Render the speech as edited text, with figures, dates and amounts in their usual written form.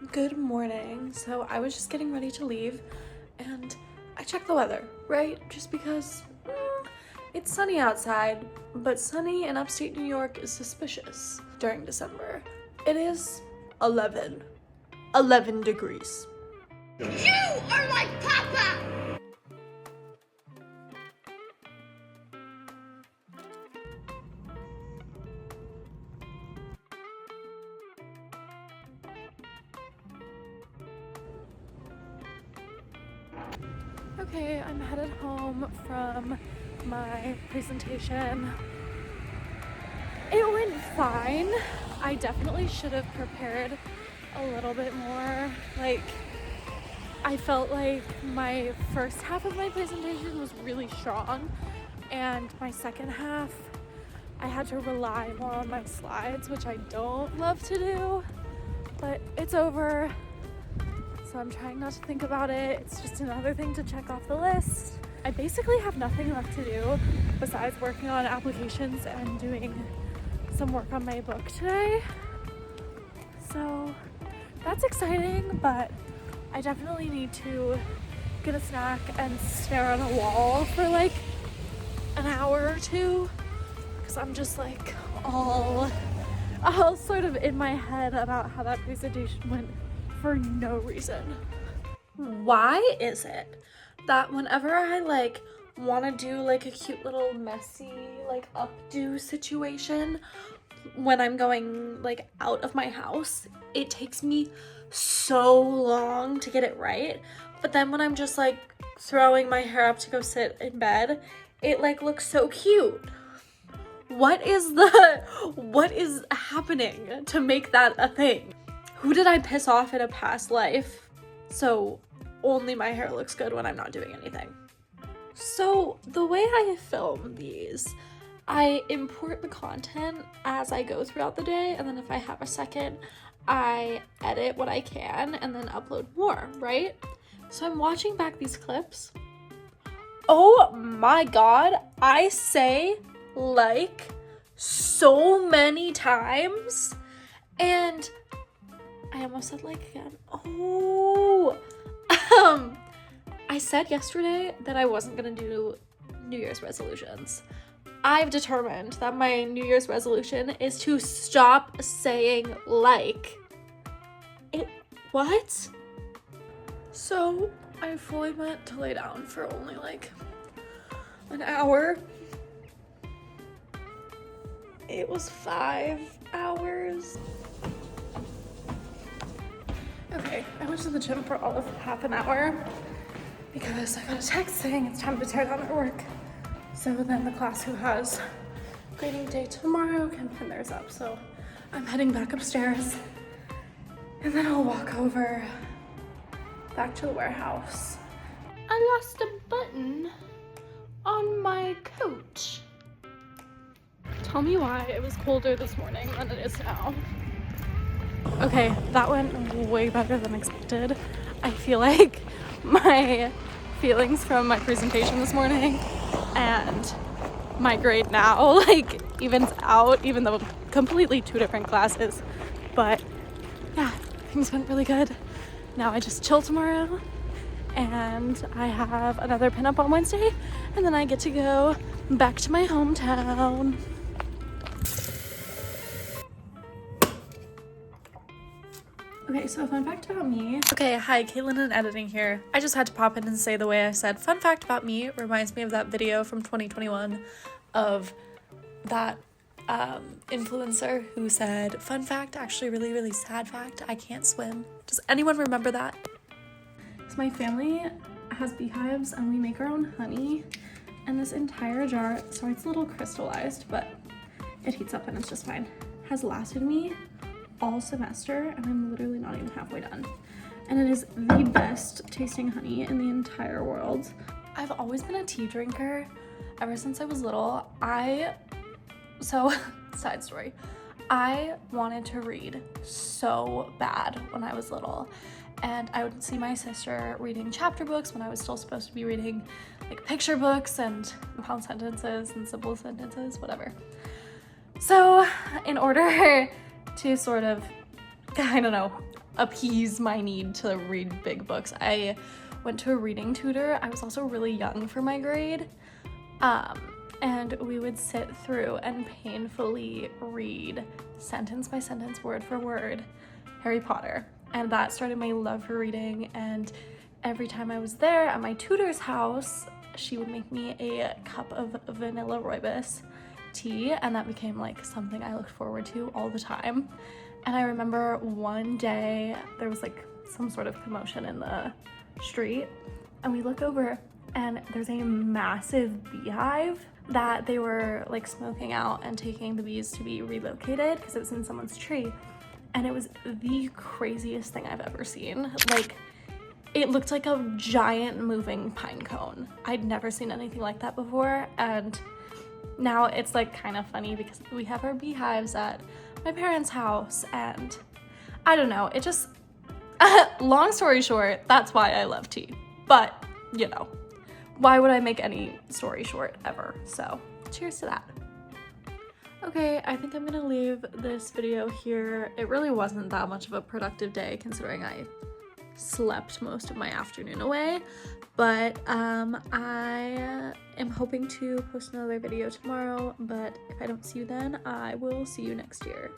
Good morning. So I was just getting ready to leave and I checked the weather, right? Just because it's sunny outside, but sunny in upstate New York is suspicious during December. It is 11 degrees. You are like Papa! Okay, I'm headed home from my presentation. It went fine. I definitely should have prepared a little bit more. I felt like my first half of my presentation was really strong, and my second half, I had to rely more on my slides, which I don't love to do, but it's over. So I'm trying not to think about it. It's just another thing to check off the list. I basically have nothing left to do besides working on applications and doing some work on my book today. So that's exciting, but I definitely need to get a snack and stare at a wall for like an hour or two, because I'm just like all sort of in my head about how that presentation went for no reason. Why is it that whenever I want to do like a cute little messy updo situation when I'm going out of my house, it takes me so long to get it right, but then when I'm just throwing my hair up to go sit in bed, it looks so cute? What is happening to make that a thing? Who did I piss off in a past life so only my hair looks good when I'm not doing anything? So the way I film these, I import the content as I go throughout the day, and then if I have a second, I edit what I can and then upload more, right? So I'm watching back these clips. Oh my god, I say so many times, and I almost said again. Oh, I said yesterday that I wasn't gonna do New Year's resolutions. I've determined that my New Year's resolution is to stop saying it. What? So I fully meant to lay down for only an hour. It was 5 hours. Okay, I went to the gym for all of half an hour because I got a text saying it's time to tear down at work. So then the class who has grading day tomorrow can pin theirs up. So I'm heading back upstairs and then I'll walk over back to the warehouse. I lost a button on my coat. Tell me why it was colder this morning than it is now. Okay, that went way better than expected. I feel like my feelings from my presentation this morning and my grade now evens out, even though completely two different classes. But yeah, things went really good. Now I just chill tomorrow, and I have another pinup on Wednesday, and then I get to go back to my hometown. Okay, so fun fact about me. Okay, hi, Caitlin in editing here. I just had to pop in and say the way I said fun fact about me reminds me of that video from 2021 of that influencer who said, fun fact, actually really, really sad fact, I can't swim. Does anyone remember that? So my family has beehives and we make our own honey. And this entire jar, sorry it's a little crystallized, but it heats up and it's just fine, has lasted me all semester, and I'm literally not even halfway done. And it is the best tasting honey in the entire world. I've always been a tea drinker ever since I was little. Side story, I wanted to read so bad when I was little, and I would see my sister reading chapter books when I was still supposed to be reading picture books and compound sentences and simple sentences, whatever. So in order to sort of, I don't know, appease my need to read big books. I went to a reading tutor. I was also really young for my grade. And we would sit through and painfully read sentence by sentence, word for word, Harry Potter. And that started my love for reading. And every time I was there at my tutor's house, she would make me a cup of vanilla rooibos tea, and that became like something I looked forward to all the time. And I remember one day there was like some sort of commotion in the street, and we look over and there's a massive beehive that they were like smoking out and taking the bees to be relocated because it was in someone's tree. And it was the craziest thing I've ever seen. Like, it looked like a giant moving pine cone. I'd never seen anything like that before, and now it's like kind of funny because we have our beehives at my parents' house, and I don't know, it just, long story short, that's why I love tea. But, you know, why would I make any story short ever? So, cheers to that. Okay, I think I'm gonna leave this video here. It really wasn't that much of a productive day considering I slept most of my afternoon away, but I am hoping to post another video tomorrow, but if I don't see you then, I will see you next year.